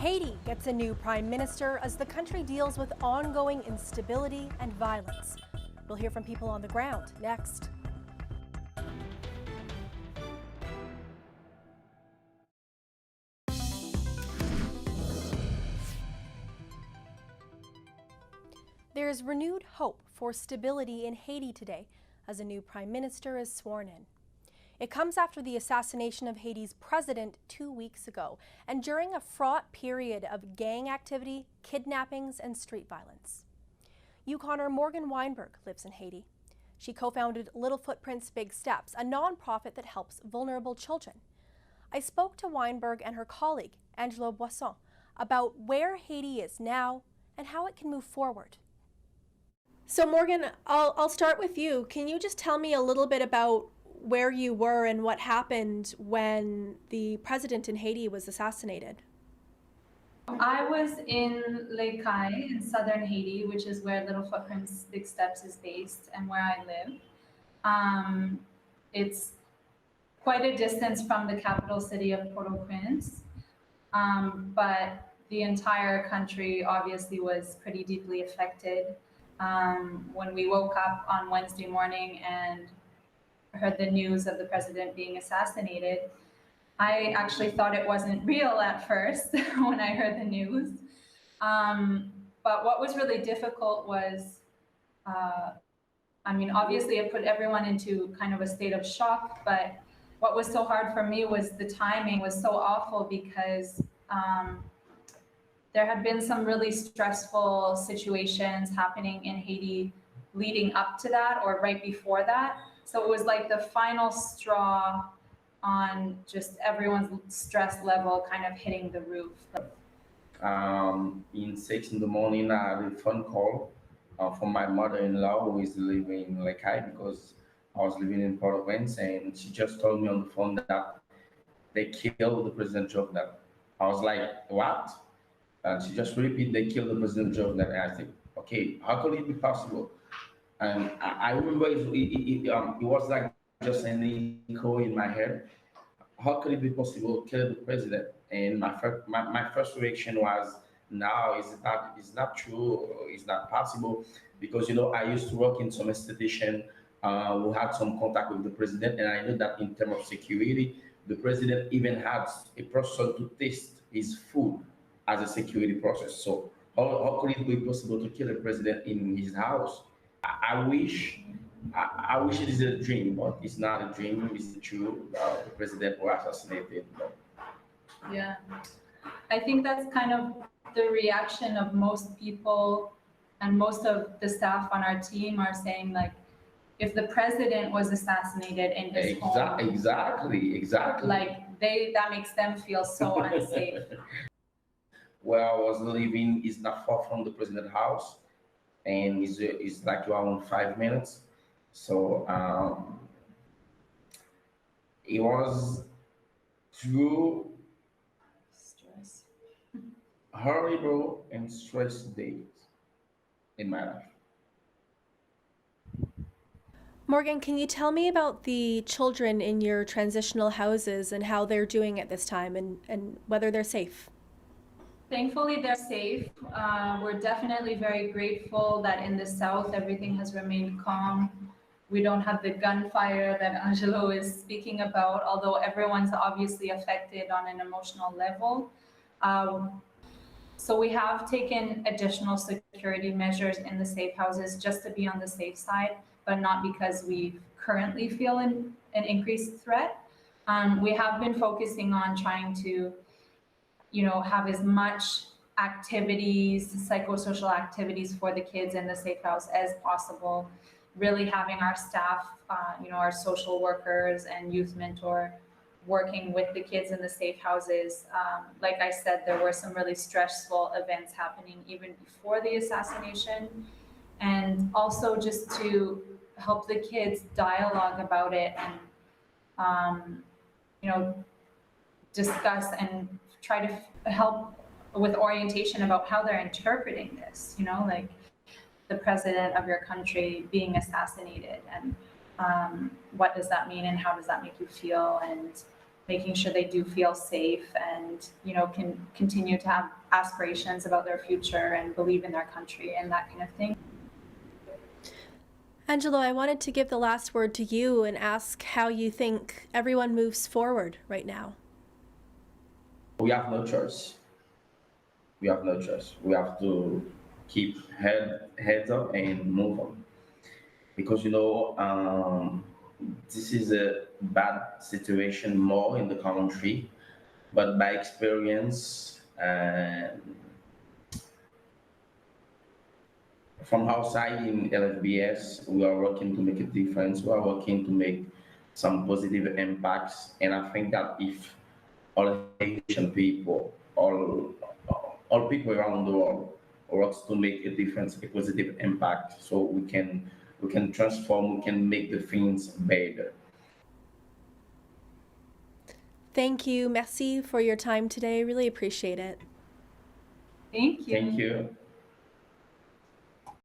Haiti gets a new prime minister as the country deals with ongoing instability and violence. We'll hear from people on the ground next. There's renewed hope for stability in Haiti today as a new prime minister is sworn in. It comes after the assassination of Haiti's president 2 weeks ago and during a fraught period of gang activity, kidnappings, and street violence. Yukonner Morgan Weinberg lives in Haiti. She co-founded Little Footprints, Big Steps, a nonprofit that helps vulnerable children. I spoke to Weinberg and her colleague, Angelo Poisson, about where Haiti is now and how it can move forward. So Morgan, I'll start with you. Can you just tell me a little bit about where you were and what happened when the president in Haiti was assassinated? I was in Lake Cay in southern Haiti, which is where Little Footprints, Big Steps is based and where I live. It's quite a distance from the capital city of Port-au-Prince, but the entire country obviously was pretty deeply affected. When we woke up on Wednesday morning and heard the news of the president being assassinated, I actually thought it wasn't real at first when I heard the news. But what was really difficult was, obviously it put everyone into kind of a state of shock, but what was so hard for me was the timing was so awful because there had been some really stressful situations happening in Haiti leading up to that or right before that. So it was like the final straw on just everyone's stress level kind of hitting the roof. In 6 in the morning, I had a phone call from my mother-in-law who is living in Lake Cay because I was living in Port-au-Prince, and she just told me on the phone that they killed the president Joe. That I was like, what? And she just repeated, they killed the president Joe. That I think, okay, how could it be possible? And I remember it was like just an echo in my head. How could it be possible to kill the president? And my first reaction was, no, it's not true, it's not possible, because I used to work in some institution who had some contact with the president, and I know that in terms of security, the president even had a person to taste his food as a security process. So how could it be possible to kill a president in his house? I wish it is a dream, but it's not a dream. It's true. The president was assassinated. Yeah, I think that's kind of the reaction of most people, and most of the staff on our team are saying, like, if the president was assassinated in his home, exactly, like that makes them feel so unsafe. Where I was living is not far from the president's house, and it's like around 5 minutes. So it was two Stress. horrible and stressed days in my life. Morgan, can you tell me about the children in your transitional houses and how they're doing at this time and whether they're safe? Thankfully, they're safe. We're definitely very grateful that in the South, everything has remained calm. We don't have the gunfire that Angelo is speaking about, although everyone's obviously affected on an emotional level. So we have taken additional security measures in the safe houses just to be on the safe side, but not because we currently feel an increased threat. We have been focusing on trying to have as much activities, psychosocial activities for the kids in the safe house as possible. Really having our staff, our social workers and youth mentor working with the kids in the safe houses. Like I said, there were some really stressful events happening even before the assassination. And also just to help the kids dialogue about it and, discuss and try to help with orientation about how they're interpreting this, like the president of your country being assassinated, and what does that mean and how does that make you feel, and making sure they do feel safe and, you know, can continue to have aspirations about their future and believe in their country and that kind of thing. Angelo, I wanted to give the last word to you and ask how you think everyone moves forward right now. We have no choice. We have no choice. We have to keep heads up and move on. Because this is a bad situation more in the country, but by experience and from outside in LFBS, we are working to make a difference. We are working to make some positive impacts, and I think that if all Haitian people, all people around the world works to make a difference, a positive impact, so we can transform, we can make the things better. Thank you, merci for your time today. Really appreciate it. Thank you. Thank you.